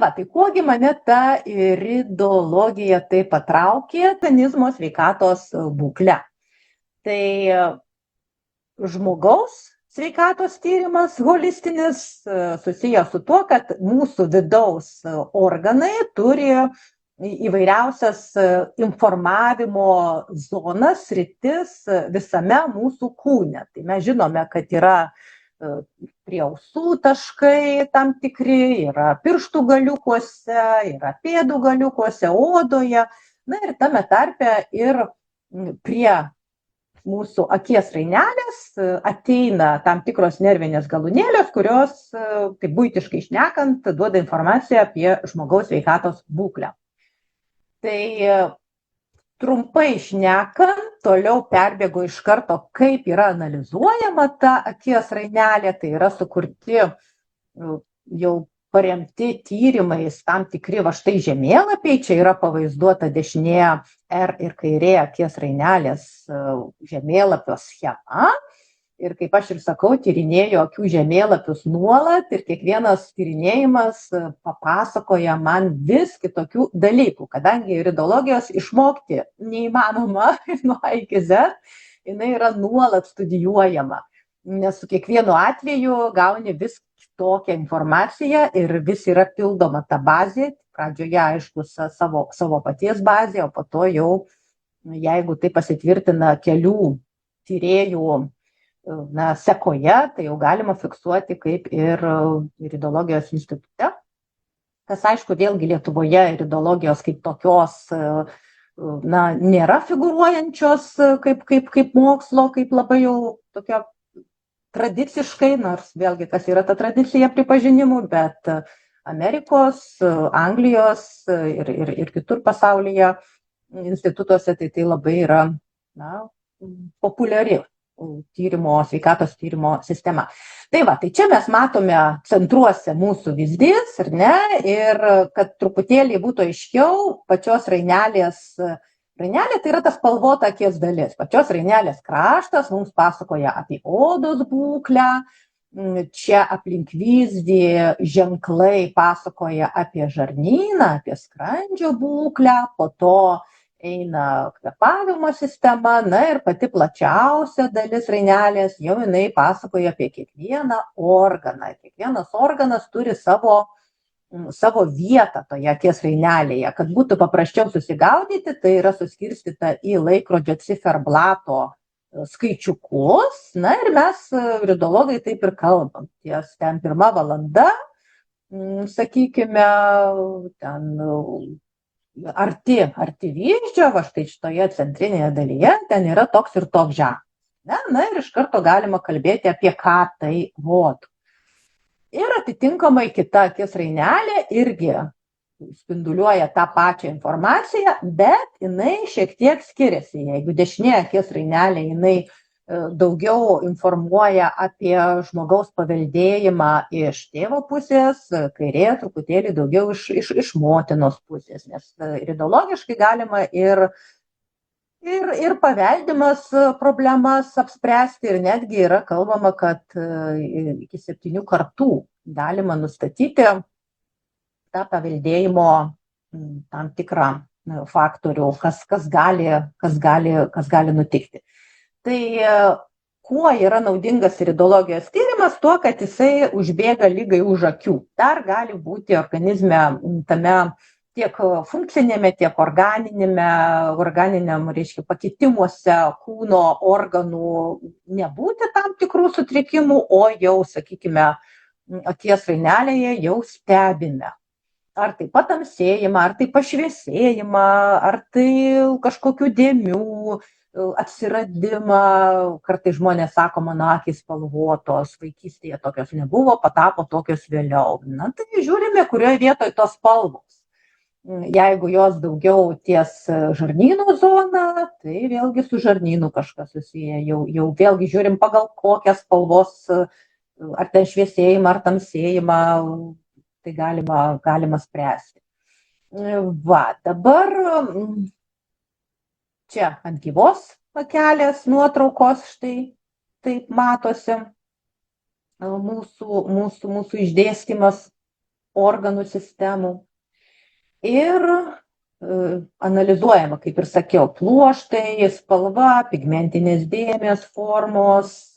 va, tai kuogi mane ta iridologija taip patraukė organizmo sveikatos būklę. Tai žmogaus sveikatos tyrimas holistinis susijęs su tuo, kad mūsų vidaus organai turi įvairiausias informavimo zonas, sritis visame mūsų kūne. Tai mes žinome, kad yra prie ausų taškai tam tikri, yra pirštų galiukuose, yra pėdų galiukuose, odoje, na ir tame tarpe ir prie mūsų akies rainelės ateina tam tikros nervinės galūnėlės, kurios, kaip buitiškai šnekant, duoda informaciją apie žmogaus sveikatos būklę. Tai trumpai šnekant, toliau perbėgu iš karto, kaip yra analizuojama ta akies rainelė, tai yra sukurti jau paremti tyrimais tam tikri va štai žemėlapiai, čia yra pavaizduota dešinėje R ir kairėje akies rainelės žemėlapio schema. Ir kaip aš ir sakau, tyrinėju akių žemėlapius nuolat ir kiekvienas tyrinėjimas papasakoja man vis kitokių dalykų, kadangi iridologijos išmokti neįmanoma nuo A iki Z, jinai yra nuolat studijuojama, nes su kiekvienu atveju gauni vis kitokią informaciją ir vis yra pildoma ta bazė, pradžioje aišku savo paties bazė, o po to jau, jeigu tai pasitvirtina kelių tyrėjų sekoje, tai jau galima fiksuoti kaip ir iridologijos institute, kas aišku vėlgi Lietuvoje iridologijos kaip tokios nėra figūruojančios kaip mokslo, kaip labai jau tokia tradiciškai, nors vėlgi kas yra ta tradicija pripažinimų, bet Amerikos, Anglijos ir kitur pasaulyje institutuose tai labai yra populiari sveikatos tyrimo sistema. Tai va, tai čia mes matome centruose mūsų vyzdys, ar ne, ir kad truputėlį būtų aiškiau, pačios rainelė tai yra ta spalvota akies dalis. Pačios rainelės kraštas mums pasakoja apie odos būklę, čia aplink vyzdį ženklai pasakoja apie žarnyną, apie skrandžio būklę, po to eina kvėpavimo sistema, na ir pati plačiausia dalis rainelės jau jinai pasakoja apie kiekvieną organą. Kiekvienas organas turi savo vietą toje akies rainelėje. Kad būtų paprasčiau susigaudyti, tai yra suskirstyta į laikrodžio ciferblato skaičiukus, na ir mes, iridologai, taip ir kalbam. Ties ten 1 valanda, sakykime, ten arti vyzdžio, va štai šitoje centrinėje dalyje, ten yra toks ir toks ženklas. Na ir iš karto galima kalbėti apie ką tai rodo. Ir atitinkamai kita akies rainelė irgi spinduliuoja tą pačią informaciją, bet jinai šiek tiek skiriasi. Jeigu dešinė akies rainelė, jinai daugiau informuoja apie žmogaus paveldėjimą iš tėvo pusės, kairė truputėlį daugiau iš motinos pusės, nes iridologiškai galima ir paveldimas problemas apspręsti ir netgi yra kalbama, kad iki 7 kartų galima nustatyti tą paveldėjimo tam tikrą faktorių, kas gali nutikti. Tai kuo yra naudingas iridologijos tyrimas? Tuo, kad jisai užbėga ligai už akių. Dar gali būti organizme tame tiek funkcinėme, tiek organiniam, reiškia, pakitimuose kūno organų nebūti tam tikrų sutrikimų, o jau, sakykime, akies rainelėje jau stebime. Ar tai patamsėjimą, ar tai pašviesėjimą, ar tai kažkokių dėmių atsiradimą. Kartais žmonės sako, mano akys spalvotos, vaikystėje tokios nebuvo, patapo tokios vėliau. Na tai žiūrime, kurioje vietoje tos spalvos. Jeigu jos daugiau ties žarnyno zona, tai vėlgi su žarnynu kažkas susiję. Jau vėlgi žiūrim pagal kokias spalvos, ar ten šviesėjimą, ar tamsėjimą, tai galima spręsti. Va, dabar čia ant gyvos akelės nuotraukos štai taip matosi mūsų išdėstymas. organų sistemų. Ir analizuojama, kaip ir sakiau, pluoštai, spalva, pigmentinės dėmės, formos.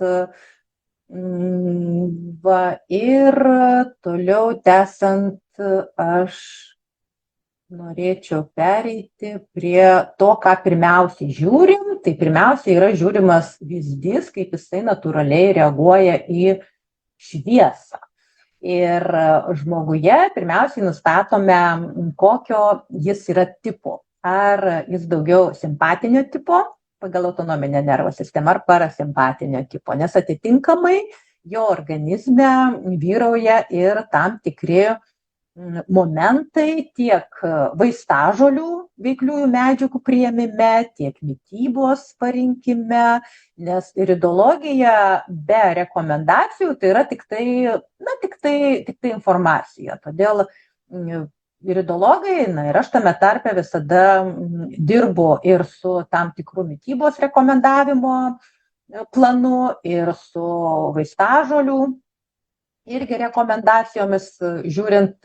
Ir toliau tęsant, aš norėčiau pereiti prie to, ką pirmiausiai žiūrim. Tai pirmiausiai yra žiūrimas vyzdys, kaip jisai natūraliai reaguoja į šviesą. Ir žmoguje pirmiausiai nustatome, kokio jis yra tipo. Ar jis daugiau simpatinio tipo pagal autonominę nervų sistemą, ar parasimpatinio tipo, nes atitinkamai jo organizme vyrauja ir tam tikri momentai tiek vaistažolių veikliųjų medžiagų priėmime, tiek mitybos parinkime, nes iridologija be rekomendacijų tai yra tik tai informacija. Todėl iridologai, ir aš tame tarpe visada dirbu ir su tam tikrų mitybos rekomendavimo planu, ir su vaistažolių irgi rekomendacijomis, žiūrint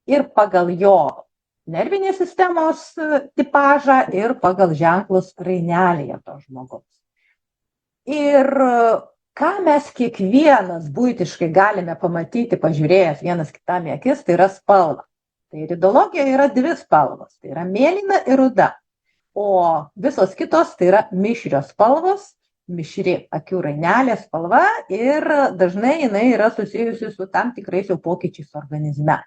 ir pagal jo nervinės sistemos tipažą, ir pagal ženklus rainelėje to žmogaus. Ir ką mes kiekvienas buitiškai galime pamatyti, pažiūrėjęs vienas kitam į akis, tai yra spalva. Tai iridologija yra dvi spalvos, tai yra mėlyna ir ruda, o visos kitos tai yra mišrios spalvos, mišri akių rainelės spalva, ir dažnai jinai yra susijusi su tam tikrais jau pokyčiais organizme.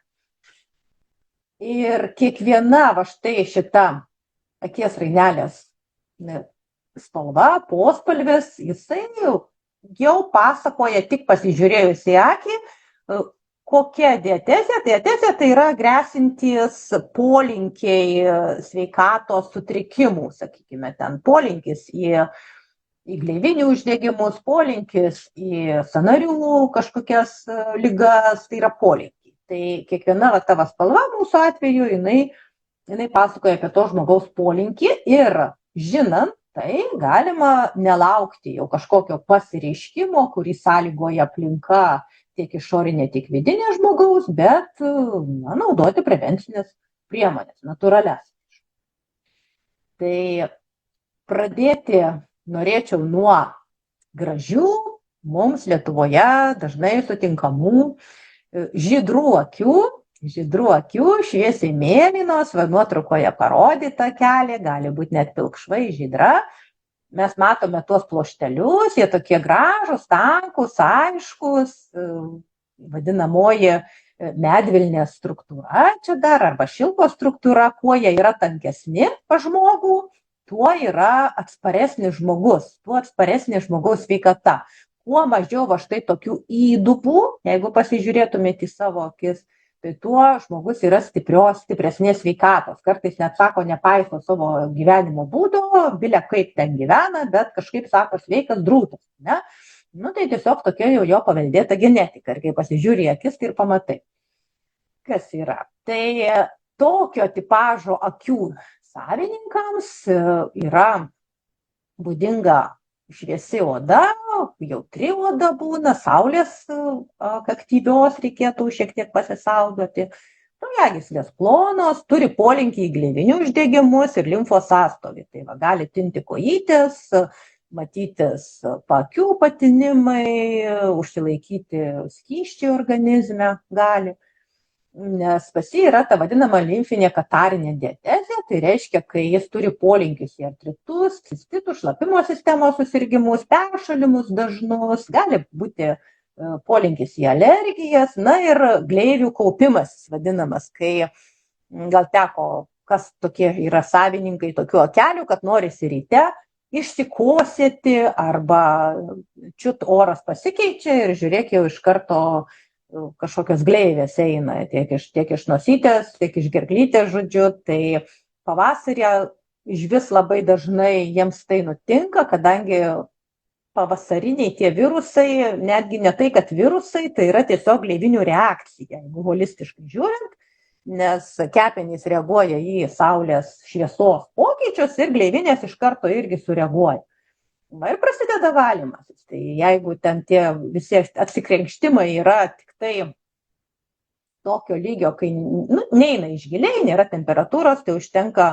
Ir kiekviena štai šita akies rainelės spalva, pospalvis, jisai jau pasakoja, tik pasižiūrėjus į akį, kokia diatezė. Diatezė tai yra grėsintys polinkiai sveikatos sutrikimų, sakykime, ten polinkis į gleivinių uždegimus, polinkis į sąnarių kažkokias ligas, tai yra polinkiai. Tai kiekviena tavo spalva mūsų atveju, jinai pasakoja apie to žmogaus polinkį, ir žinant, tai galima nelaukti jau kažkokio pasireiškimo, kurį sąlygoja aplinka tiek išorinė, tiek vidinė žmogaus, bet naudoti prevencinės priemonės, natūralias. Tai pradėti norėčiau nuo gražių, mums Lietuvoje dažnai sutinkamų žydrų akių, šviesiai mėlynos, nuotraukoje parodyta kelė, gali būti net pilkšvai žydra. Mes matome tuos pluoštelius, jie tokie gražūs, tankus, aiškus, vadinamoji medvilnės struktūra čia dar, arba šilko struktūra. Kuo jie yra tankesni pas žmogų, tuo yra atsparesnis žmogus, tuo atsparesnė žmogaus sveikata. Kuo mažiau štai tokių įdubų, jeigu pasižiūrėtumėte į savo akis, tai tuo žmogus yra stipresnės sveikatos. Kartais net sako, nepaiso savo gyvenimo būdo, bilia kaip ten gyvena, bet kažkaip sako sveikas drūtas. Ne? Tai tiesiog tokia jau jo paveldėta genetika. Ir kai pasižiūri į akis, tai ir pamatai, kas yra. Tai tokio tipažo akių savininkams yra būdinga šviesi oda, jautri oda būna, saulės aktyvios reikėtų šiek tiek pasisaugoti. Kraujagyslės plonos, turi polinkį į gleivinių uždegimus ir limfos sąstovį. Tai gali tinti kojytės, matytis paakių patinimai, užsilaikyti skysčiai organizme gali. Nes pas jį yra ta vadinama limfinė katarinė diatezė, tai reiškia, kai jis turi polinkius į artritus, cistitus, šlapimo sistemos susirgimus, peršalimus dažnus, gali būti polinkis į alergijas, ir gleivių kaupimas vadinamas, kai gal teko, kas tokie yra savininkai tokių akelių, kad norisi ryte išsikosėti arba čiut oras pasikeičia ir žiūrėk, jau iš karto kažkokios gleivės eina, tiek iš nosytės, tiek iš gerklytės, žodžiu. Tai pavasarį iš vis labai dažnai jiems tai nutinka, kadangi pavasariniai tie virusai, netgi ne tai, kad virusai, tai yra tiesiog gleivinių reakcija, jeigu holistiškai žiūrint, nes kepenys reaguoja į saulės šviesos pokyčius ir gleivinės iš karto irgi sureaguoja. Ir prasideda valymasis. Tai jeigu ten tie visi atsikrenkštimai yra tik tai tokio lygio, kai neina iš giliai, nėra temperatūros, tai užtenka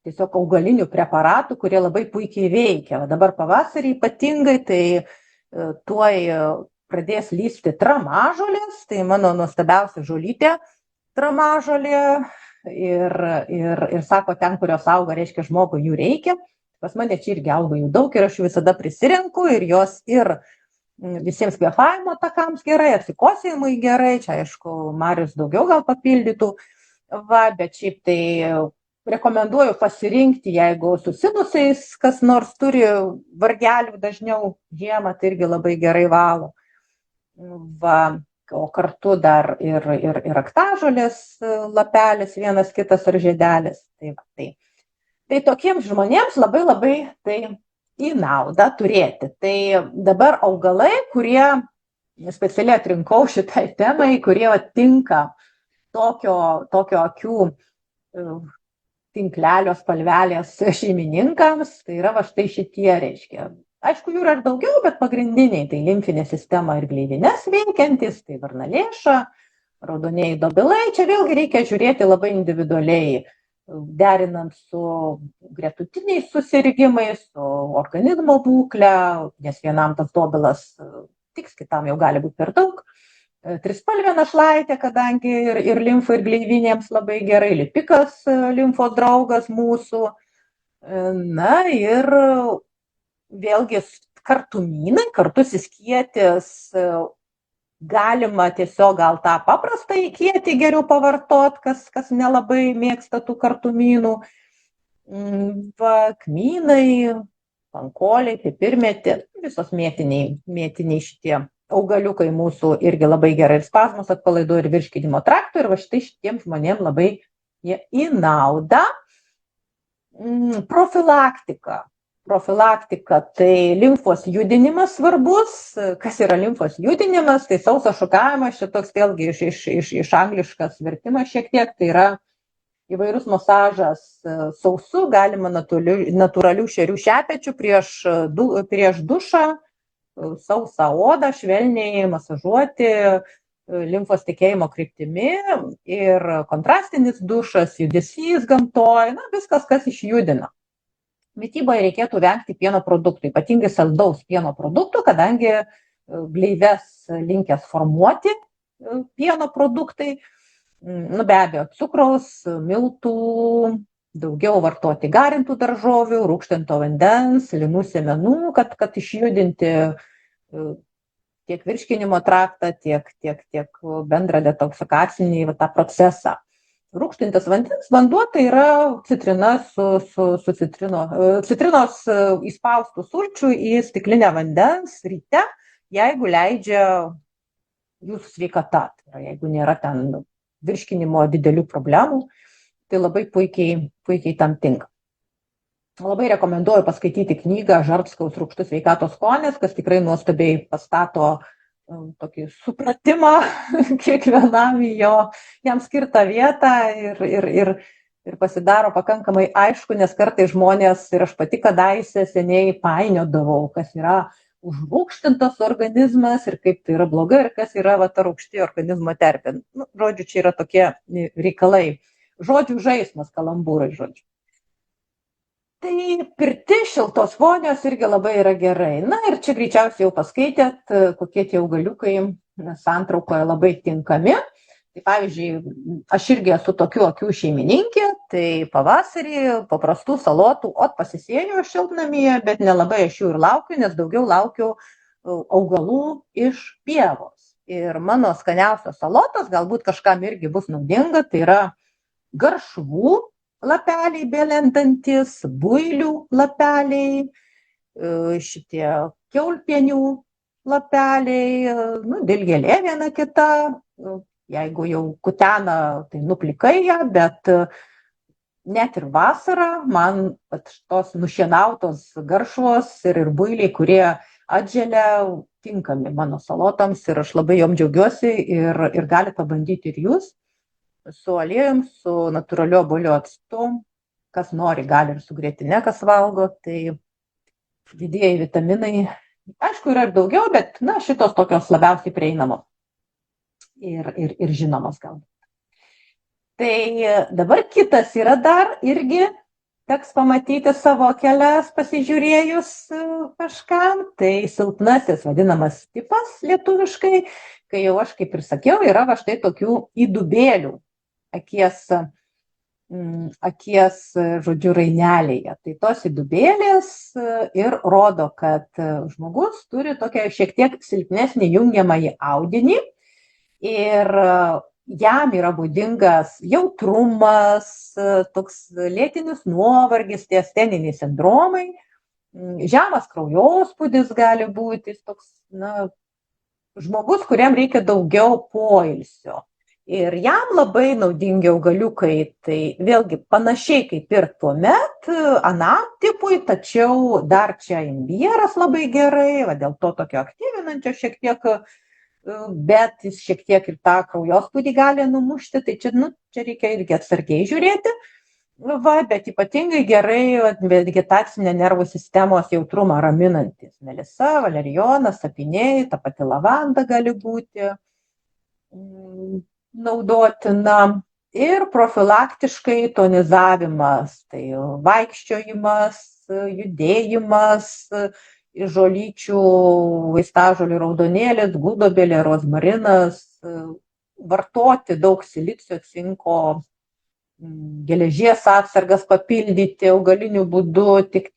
tiesiog augalinių preparatų, kurie labai puikiai veikia. O dabar pavasarį ypatingai, tai tuoj pradės lysti tramažolės, tai mano nuostabiausia žolytė tramažolė ir sako, ten, kurios auga, reiškia, žmogui jų reikia. Pas mane čia irgi auga jų daug ir aš jų visada prisirenku ir jos ir visiems kvėpavimo takams gerai, atsikosėjimui gerai, čia aišku, Marius daugiau gal papildytų, bet šiaip tai rekomenduoju pasirinkti, jeigu su sinusais kas nors turi vargelių dažniau žiemą, tai irgi labai gerai valo. O kartu dar ir raktažolės lapelis, vienas kitas ar žiedelis. Tai tokiems žmonėms labai tai į naudą turėti. Tai dabar augalai, kurie specialiai atrinkau šitai temai, kurie tinka tokio akių tinklelio spalvelės šeimininkams, tai yra va štai šitie, reiškia. Aišku, jų yra ir daugiau, bet pagrindiniai tai limfinė sistema ir gleivines veikiantis, tai varnalėša, raudonieji dobilai. Čia vėlgi reikia žiūrėti labai individualiai, derinant su gretutiniais susirgimais, su organizmo būkle, nes vienam tas dobilas tiks, kitam jau gali būti per daug. Trispalvė našlaitė, kadangi ir limfai, ir gleivinėms labai gerai, lipikas, limfos draugas mūsų. Na ir vėlgi kartumynai, kartusis kietis, galima tiesiog gal tą paprastą kietį geriau pavartot, kas nelabai mėgsta tų kartumynų. Kmynai, pankoliai, pipirmėtė, visos mėtiniai šitie augaliukai mūsų irgi labai gerai ir spazmus atpalaiduoja, ir virškinimo trakto, ir va štai šitiems žmonėms labai jie į naudą. Profilaktika, tai limfos judinimas svarbus. Kas yra limfos judinimas? Tai sausas šukavimas, čia toks vėlgi iš angliškas vertimas šiek tiek, tai yra įvairus masažas sausu, galima natūralių šerių šepečių prieš dušą, sausą odą, švelniai masažuoti limfos tekėjimo kryptimi, ir kontrastinis dušas, judesys gamtoj, viskas, kas išjudina. Mityboje reikėtų vengti pieno produktų, ypatingai saldaus pieno produktų, kadangi gleives linkęs formuoti pieno produktai. Be abejo, cukraus, miltų, daugiau vartoti garintų daržovių, rūgštinto vandens, linų sėmenų, kad išjudinti tiek virškinimo traktą, tiek bendrą detoksikacinį tą procesą. Rūgštintas vanduo tai yra citrina su citrinos įspaustų sulčių į stiklinę vandens ryte, jeigu leidžia jūsų sveikata. Tai yra, jeigu nėra ten virškinimo didelių problemų, tai labai puikiai tam tinka. Labai rekomenduoju paskaityti knygą Žartskaus Rūgštus sveikatos skonis, kas tikrai nuostabiai pastato tokį supratimą kiekvienam jam skirtą vietą ir pasidaro pakankamai aišku, nes kartais žmonės, ir aš pati kadaise seniai painiodavau, kas yra užrūgštintas organizmas ir kaip tai yra blogai, ir kas yra ta rūgšti organizmo terpė. Žodžiu, čia yra tokie reikalai. Žodžių žaismas, kalambūrai, žodžiu. Tai pirti šiltos vonios irgi labai yra gerai. Na ir čia greičiausiai jau paskaitėt, kokie tie augaliukai santraukoje labai tinkami. Tai pavyzdžiui, aš irgi esu tokių akių šeimininkė, tai pavasarį paprastų salotų pasisėjau šiltnamyje, bet nelabai aš jų ir laukiu, nes daugiau laukiu augalų iš pievos. Ir mano skaniausios salotos, galbūt kažkam irgi bus naudinga, tai yra garšvų lapeliai belendantis, builių lapeliai, šitie kiaulpienių lapeliai, dilgėlė viena kita, jeigu jau kutena, tai nuplikai ją, bet net ir vasarą man tos nušienautos garšvos ir builiai, kurie atželia, tinkami mano salotoms ir aš labai jom džiaugiuosi ir galite pabandyti ir jūs. Su aliejum, su natūraliu obuolių actu, kas nori, gali ir su grietine, kas valgo, tai didieji vitaminai, aišku, yra ir daugiau, bet šitos tokios labiausiai prieinamos. ir žinomas galbūt. Tai dabar kitas yra dar irgi, teks pamatyti savo kelias pasižiūrėjus kažkam, tai silpnasis vadinamas tipas lietuviškai, kai jau aš kaip ir sakiau, yra va štai tokių įdubėlių akies, žodžiu, rainelėje. Tai tos įdubėlės ir rodo, kad žmogus turi tokią šiek tiek silpnesnį jungiamąjį audinį ir jam yra būdingas jautrumas, toks lėtinis nuovargis, tie asteniniai sindromai, žemas kraujospūdis gali būti, toks, žmogus, kuriam reikia daugiau poilsio. Ir jam labai naudingi augaliukai, tai vėlgi panašiai kaip ir tuomet anam tipui, tačiau dar čia imbieras labai gerai, va dėl to tokio aktyvinančio šiek tiek, bet jis šiek tiek ir tą kraujospūdį gali numušti, tai čia reikia irgi atsargiai žiūrėti, bet ypatingai gerai vegetacinę nervų sistemos jautrumą raminantis. Melisa, valerijonas, sapiniai, ta pati lavanda gali būti naudotina ir profilaktiškai tonizavimas, tai vaikščiojimas, judėjimas, žolyčių, vaistažolių raudonėlis, gudobelė, rozmarinas, vartoti daug silicio, cinko, geležies atsargas papildyti augaliniu būdu, tik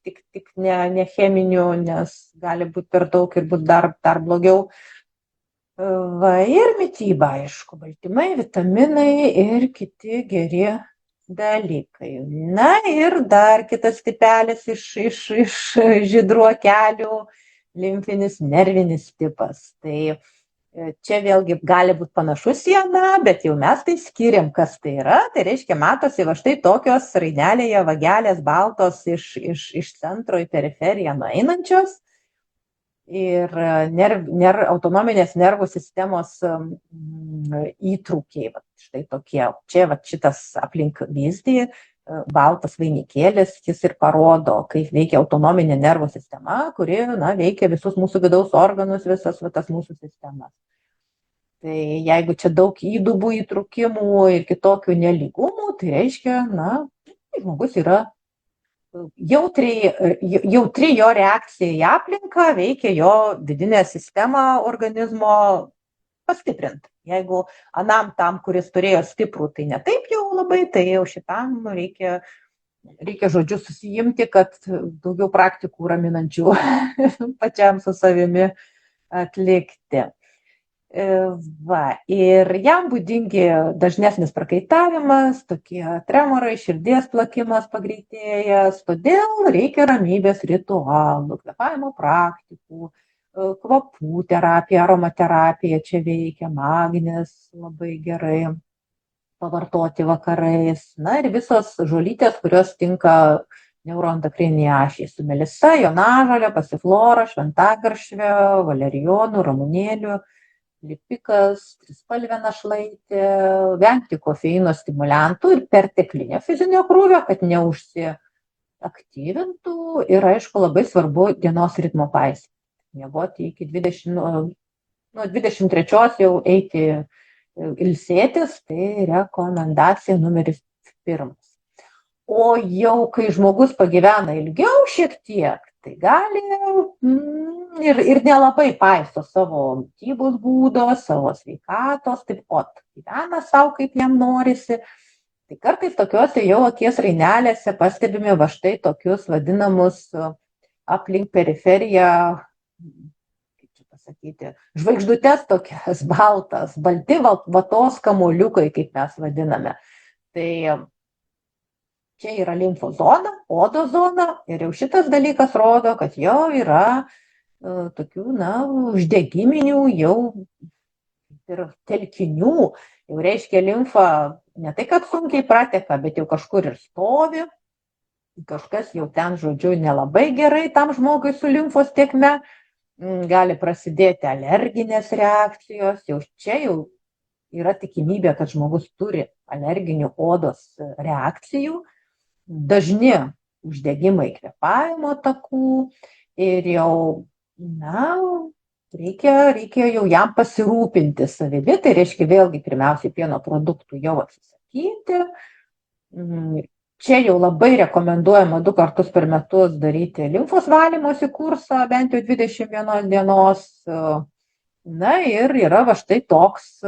ne cheminiu, nes gali būti per daug ir bus dar blogiau. Ir mityba, aišku, baltymai, vitaminai ir kiti geri dalykai. Ir dar kitas tipelis iš žydrų akelių, limfinis nervinis tipas. Tai čia vėlgi gali būti panašus į aną, bet jau mes tai skiriam, kas tai yra. Tai reiškia, matosi va štai tokios rainelėje vagelės baltos iš centro į periferiją nueinančios. Ir autonominės nervų sistemos įtrūkiai, štai tokie. Čia šitas aplink vyzdį baltas vainikėlis, jis ir parodo, kaip veikia autonominė nervų sistema, kuri veikia visus mūsų vidaus organus, visas tas mūsų sistemas. Tai jeigu čia daug įdubų, įtrūkimų ir kitokių nelygumų, tai reiškia, žmogus yra jautri jo reakcija į aplinką, veikia jo vidinę sistemą organizmo pastiprinti. Jeigu anam tam, kuris turėjo stiprų, tai ne taip jau labai, tai jau šitam reikia žodžiu susijimti, kad daugiau praktikų raminančių pačiam su savimi atlikti. Ir jam būdingi dažnesnis prakaitavimas, tokie tremorai, širdies plakimas pagreitėjęs, todėl reikia ramybės ritualų, kvėpavimo praktikų, kvapų terapija, aromaterapija čia veikia, magnis labai gerai pavartoti vakarais. Ir visos žolytės, kurios tinka neuroendokriniai ašiai, su melisa, jonažolė, pasiflora, šventagaršvė, valerijonų, ramunėlių, lipikas, trispalvė našlaitė, vengti kofeino stimuliantų ir perteklinio fizinio krūvio, kad neužsiaktyvintų. Ir aišku, labai svarbu dienos ritmo paisyti. Miegoti iki 23 jau eiti ilsėtis, tai rekomendacija numeris 1. O jau kai žmogus pagyvena ilgiau šiek tiek, tai gali ir nelabai paiso savo mitybos būdo, savo sveikatos, taip pat gyvena savo, kaip jam norisi. Tai kartais tokiuose jau akies rainelėse pastebime va štai tokius vadinamus aplink periferiją, kaip čia pasakyti, žvaigždutes tokias baltas, balti vatos kamuoliukai, kaip mes vadiname. Tai čia yra limfozona, odos zona ir jau šitas dalykas rodo, kad jau yra tokių, uždegiminių jau ir telkinių. Jau reiškia, limfa ne tai, kad sunkiai prateka, bet jau kažkur ir stovi. Kažkas jau ten, žodžiu, nelabai gerai tam žmogui su limfos tėkme. Gali prasidėti alerginės reakcijos. Jau čia jau yra tikimybė, kad žmogus turi alerginių odos reakcijų. Dažni uždegimai kvėpavimo takų ir jau, reikia jau jam pasirūpinti savimi, tai reiškia vėlgi pirmiausiai pieno produktų jau atsisakyti. Čia jau labai rekomenduojama 2 kartus per metus daryti limfos valymosi kursą, bent jau 21 dienos. Na ir yra va štai toks,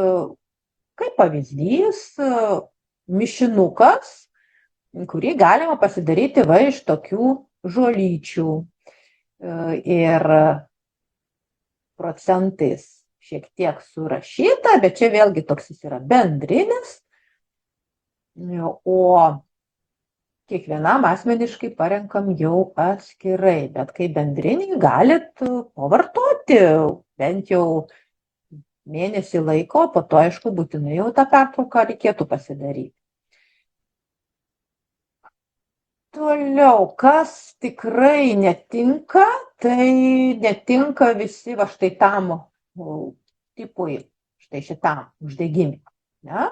kaip pavyzdys, mišinukas, kurį galima pasidaryti va iš tokių žolyčių. Ir procentais šiek tiek surašyta, bet čia vėlgi toks jis yra bendrinis, o kiekvienam asmeniškai parenkam jau atskirai, bet kai bendrinį galit pavartoti bent jau mėnesį laiko, po to aišku būtinai jau tą pertrauką reikėtų pasidaryti. Toliau, kas tikrai netinka, tai netinka visi va štai tam tipui, štai šitam uždegimui. Ne?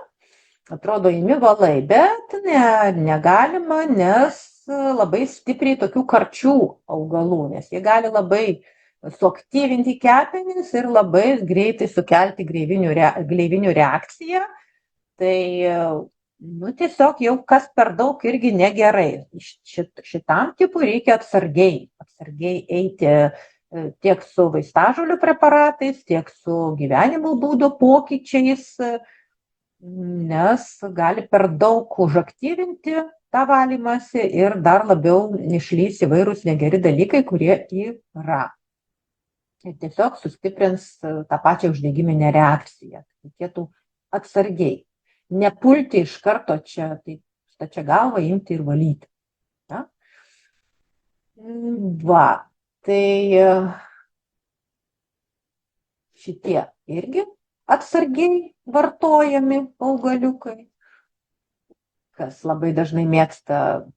Atrodo, imi valai, bet negalima, nes labai stipriai tokių karčių augalų, nes jie gali labai suaktyvinti kepenis ir labai greitai sukelti gleivinių reakciją. Tai tiesiog jau kas per daug irgi negerai. Šitam tipui reikia atsargiai eiti tiek su vaistažolių preparatais, tiek su gyvenimo būdo pokyčiais, nes gali per daug užaktyvinti tą valymąsi ir dar labiau išlys įvairūs negeri dalykai, kurie yra. Ir tiesiog sustiprins tą pačią uždegiminę reakciją. Reikėtų atsargiai. Nepulti iš karto čia, tai stačia galva imti ir valyti. Ja? Va, tai šitie irgi atsargiai vartojami augaliukai. Kas labai dažnai mėgsta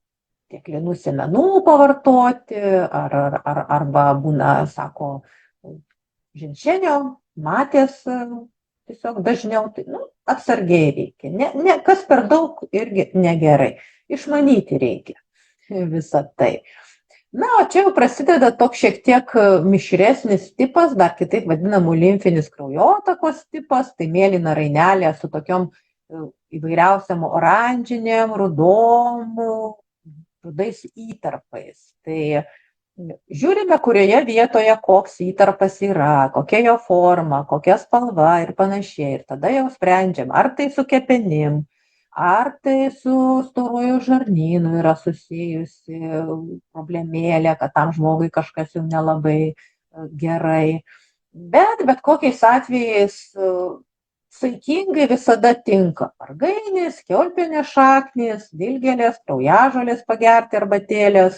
tiek linų sėmenų pavartoti, arba būna, sako, žinšenio, matės tiesiog dažniau, tai atsargiai reikia. Kas per daug irgi negerai. Išmanyti reikia visą tai. Na, o čia jau prasideda toks šiek tiek mišresnis tipas, dar kitaip vadinamų limfinis kraujotakos tipas, tai mėlyna rainelė su tokiom įvairiausiam oranžinėm, rudais įtarpais. Tai žiūrime, kurioje vietoje koks įtarpas yra, kokia jo forma, kokia spalva ir panašiai. Ir tada jau sprendžiam, ar tai su kepenim, ar tai su storuoju žarnynu yra susijusi problemėlė, kad tam žmogui kažkas jau nelabai gerai. Bet kokiais atvejais saikingai visada tinka argainis, kiaulpienės šaknys, dilgėlės, kraujažolės pagerti arbatėlės.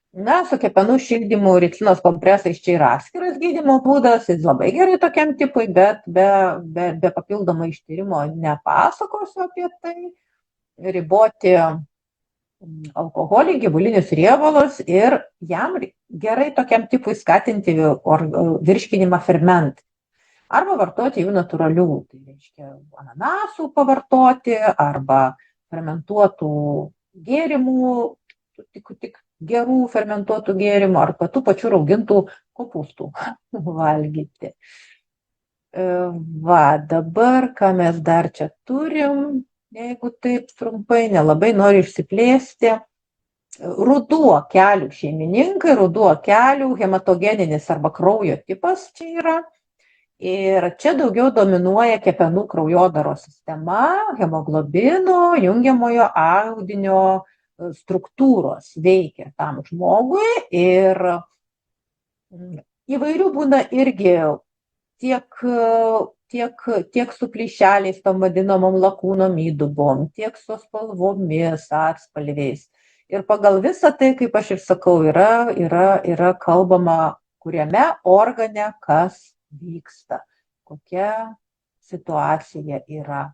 Na, su kepenų šildymu ricinos kompresais čia yra atskiras gydymo būdas, jis labai gerai tokiam tipui, bet be papildomo ištyrimo nepasakosiu apie tai. Riboti alkoholį, gyvulinius riebalus ir jam gerai tokiam tipui skatinti virškinimą fermentai. Arba vartoti jų natūralių, tai reiškia ananasų pavartoti, arba fermentuotų gėrimų, tik gerų fermentuotų gėrimų, arba tų pačių raugintų kopūstų valgyti. Va, dabar, ką mes dar čia turim, jeigu taip trumpai, nelabai noriu išsiplėsti. Rudų akelių šeimininkai, rudų akelių hematogeninis arba kraujo tipas čia yra. Ir čia daugiau dominuoja kepenų kraujodaros sistema, hemoglobino, jungiamojo audinio struktūros veikia tam žmogui ir įvairių būna irgi tiek su plyšeliais, tom vadinamom lakūnom įdubom, tiek su spalvomis, atspalviais. Ir pagal visą tai, kaip aš ir sakau, yra kalbama, kuriame organe kas vyksta, kokia situacija yra.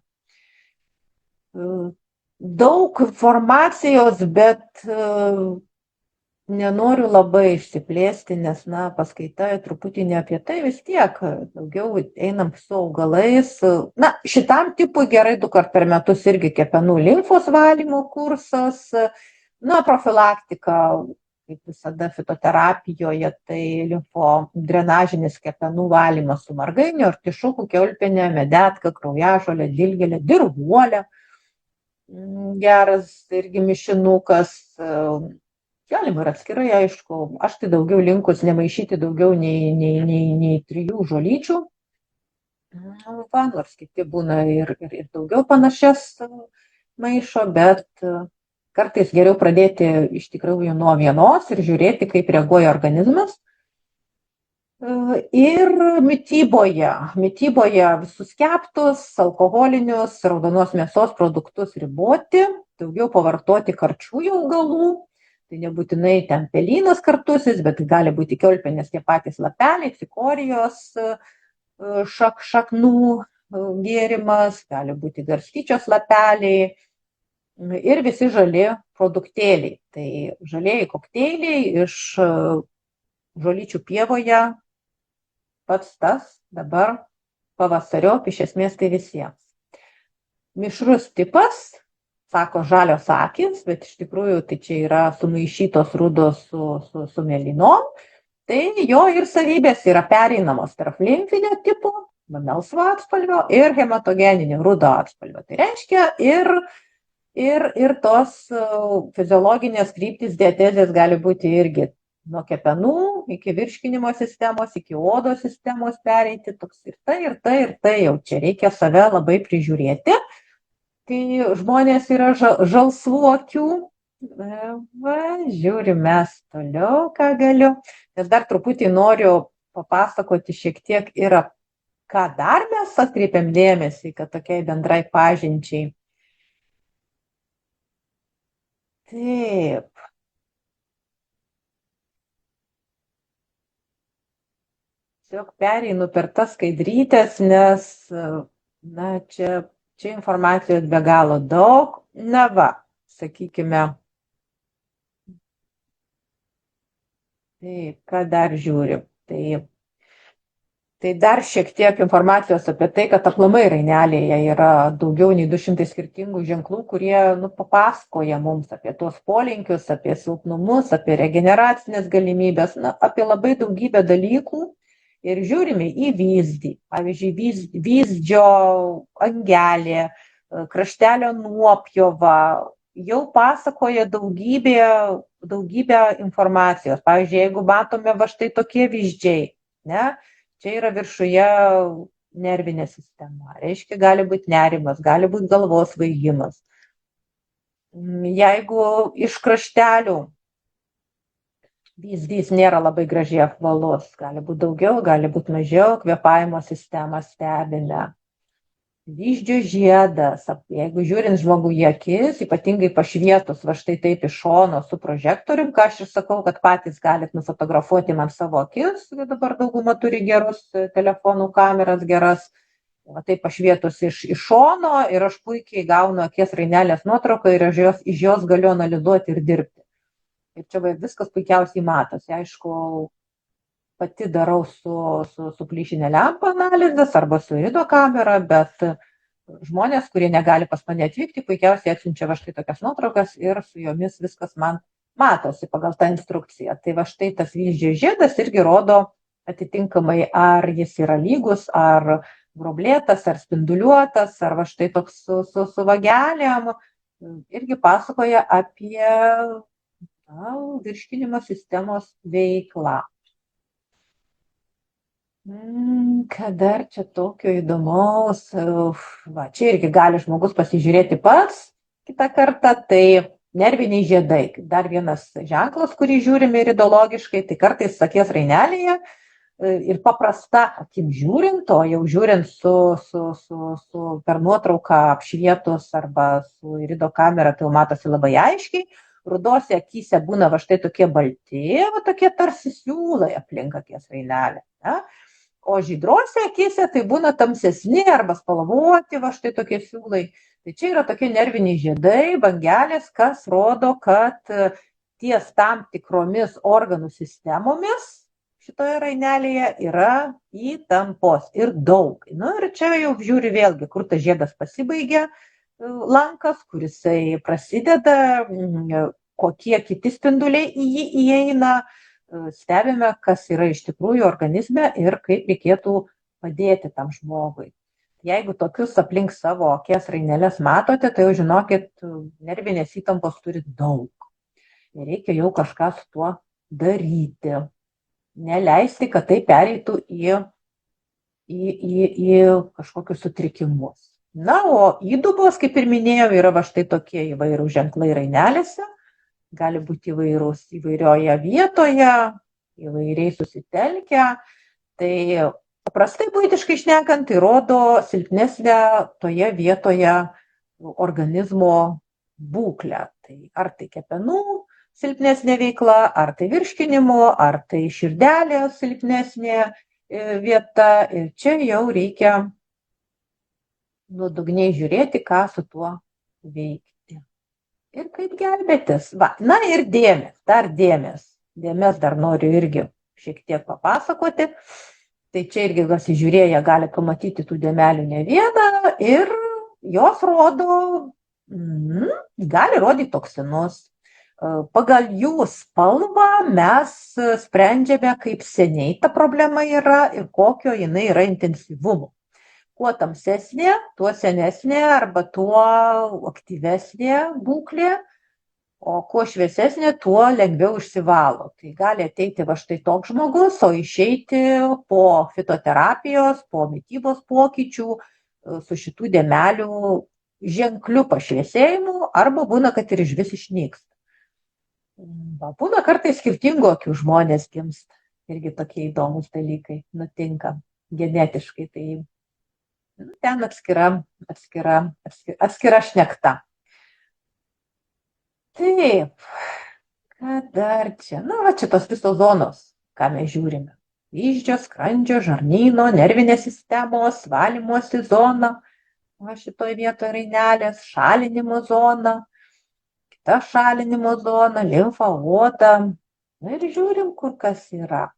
Daug informacijos, bet nenoriu labai išsiplėsti, nes, paskaita truputį ne apie tai, vis tiek daugiau einam su augalais. Šitam tipui gerai 2 kart per metus irgi kepenų limfos valymo kursas. Profilaktika kaip visada fitoterapijoje, tai limfodrenažinis kepenų valymas su margainiu, artišoku, kiaulpiene, medetka, kraujažolė, dilgėlė, dirvuolė. Geras irgi mišinukas. Galima ir atskirai, aišku. Aš tai daugiau linkus nemaišyti daugiau nei 3 žolyčių. Va, nors kiti būna ir daugiau panašias maišo, bet kartais geriau pradėti iš tikrųjų nuo vienos ir žiūrėti, kaip reaguoja organizmas. Ir mityboje visus keptus, alkoholinius, raudonos mėsos produktus riboti, daugiau pavartoti karčiųjų augalų. Tai nebūtinai ten pelynas kartusis, bet gali būti kiaulpienės tie patys lapeliai, cikorijos šaknų gėrimas, gali būti garstyčios lapeliai ir visi žali produktėliai. Tai žalieji kokteiliai iš žolyčių pievoje pats tas dabar pavasariop iš esmės tai visiems. Mišrus tipas, sako žalios akys, bet iš tikrųjų tai čia yra sumaišytos rudos su mėlynom. Tai jo ir savybės yra pereinamos tarp limfinio tipo, melsvo atspalvio ir hematogeninio rudo atspalvio. Tai reiškia ir tos fiziologinės kryptys diatezės gali būti irgi nuo kepenų iki virškinimo sistemos, iki odos sistemos pereiti, toks ir tai jau čia reikia save labai prižiūrėti. Kai žmonės yra žalsvų akių, va, žiūrim mes toliau, ką galiu. Nes dar truputį noriu papasakoti šiek tiek ir ką dar mes atkreipiam dėmesį, kad tokiai bendrai pažinčiai. Taip. Tiesiog pereinu per tas skaidrytės, nes čia informacijos be galo daug. Na va, sakykime. Taip, ką dar žiūrim? Tai dar šiek tiek informacijos apie tai, kad aplamai rainelėje yra daugiau nei 200 skirtingų ženklų, kurie papasakoja mums apie tuos polinkius, apie silpnumus, apie regeneracinės galimybės, apie labai daugybę dalykų. Ir žiūrime į vyzdį, pavyzdžiui, vyzdžio angelė, kraštelio nuopjova, jau pasakoja daugybę informacijos. Pavyzdžiui, jeigu matome va štai tokie vyzdžiai, ne, čia yra viršuje nervinė sistema, reiškia gali būti nerimas, gali būti galvos svaigimas. Jeigu iš kraštelių vyzdys nėra labai gražiai apvalus, gali būti daugiau, gali būti mažiau, kvėpavimo sistemą stebime. Vyzdžio žiedas, jeigu žiūrint žmogų į akis, ypatingai pašvietus va štai taip iš šono su prožektorium, ką aš ir sakau, kad patys galit nufotografuoti man savo akis, dabar dauguma turi gerus telefonų kameras, geras, va taip pašvietus iš šono ir aš puikiai gaunu akies rainelės nuotrauką ir iš jos galiu analizuoti ir dirbti. Ir čia viskas puikiausiai matosi. Aišku, pati darau su plyšinė lempa analizės arba su irido kamera, bet žmonės, kurie negali pas mane atvykti, puikiausiai atsiunčia va štai tokias nuotraukas ir su jomis viskas man matosi pagal tą instrukciją. Tai va štai tas vyzdžio žiedas irgi rodo atitinkamai, ar jis yra lygus, ar grublėtas, ar spinduliuotas, ar va štai toks su vagelėm. Irgi pasakoja apie virškinimo sistemos veiklą. Ką dar čia tokio įdomaus? Va, čia irgi gali žmogus pasižiūrėti pats kitą kartą, tai nerviniai žiedai. Dar vienas ženklas, kurį žiūrime iridologiškai, tai kartais akies rainelėje ir paprasta akim žiūrint, o jau žiūrint per nuotrauką apšvietus arba su irido kamera, tai jau matosi labai aiškiai. Rudose akyse būna va štai tokie balti, va tokie tarsi siūlai aplink akies rainelę. Ne? O žydrose akyse tai būna tamsesni arba spalvoti va štai tokie siūlai. Tai čia yra tokie nerviniai žiedai, bangelės, kas rodo, kad ties tam tikromis organų sistemomis šitoje rainelėje yra įtampos ir daug. Ir čia jau žiūri vėlgi, kur tas žiedas pasibaigia. Lankas, kuris prasideda, kokie kiti spinduliai į jį įeina, stebime, kas yra iš tikrųjų organizme ir kaip reikėtų padėti tam žmogui. Jeigu tokius aplink savo akies rainelės matote, tai jau žinokit, nervinės įtampos turit daug. Ir reikia jau kažką su tuo daryti. Neleisti, kad tai pereitų į kažkokius sutrikimus. Na, o įdubos, kaip ir minėjau, yra va štai tokie įvairūs ženklai rainelėse. Gali būti įvairioje vietoje, įvairiai susitelkę. Tai paprastai buitiškai šnekant, tai rodo silpnesnę toje vietoje organizmo būklę. Tai ar tai kepenų silpnesnė veikla, ar tai virškinimo, ar tai širdelės silpnesnė vieta. Ir čia jau reikia nuodugniai žiūrėti, ką su tuo veikti. Ir kaip gelbėtis. Va. Na ir dėmės, dar dėmės. Dėmės dar noriu irgi šiek tiek papasakoti. Tai čia irgi pasižiūrėję gali pamatyti tų dėmelių ne vieną ir jos gali rodyti toksinus. Pagal jų spalvą mes sprendžiame, kaip seniai ta problema yra ir kokio jinai yra intensyvumo. Kuo tamsesnė, tuo senesnė arba tuo aktyvesnė būklė, o kuo šviesesnė, tuo lengviau išsivalo. Tai gali ateiti va štai toks žmogus, o išeiti po fitoterapijos, po mitybos pokyčių su šitų dėmelių ženkliu pašviesėjimu arba būna, kad ir išvis išnyksta. Būna kartais skirtingų akių žmonės gimsta. Irgi tokie įdomus dalykai nutinka genetiškai. Tai ten atskira šnekta. Taip, ką dar čia? Na, va čia tos visos zonos, ką mes žiūrime. Vyzdžio, skrandžio, žarnyno, nervinės sistemos, valymosi zona. Va šitoj vietoje rainelės, šalinimo zona. Ta šalinimo zona, limfa, oda. Ir žiūrim, kur kas yra.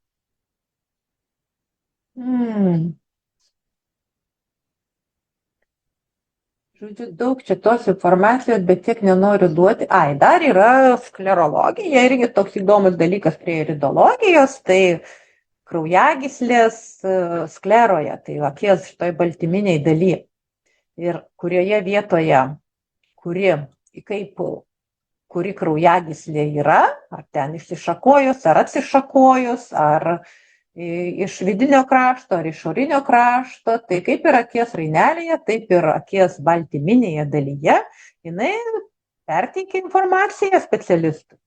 Žodžiu, daug čia tos informacijos, bet tiek nenoriu duoti. Dar yra sklerologija, irgi toks įdomus dalykas prie iridologijos, tai kraujagyslės skleroje, tai akies šitoj baltyminiai daly. Ir kurioje vietoje, kuri kraujagyslė yra, ar ten išsišakojus, ar atsišakojus, ar iš vidinio krašto, ar išorinio krašto, tai kaip ir akies rainelėje, taip ir akies baltyminėje dalyje, jinai perteikia informaciją specialistui.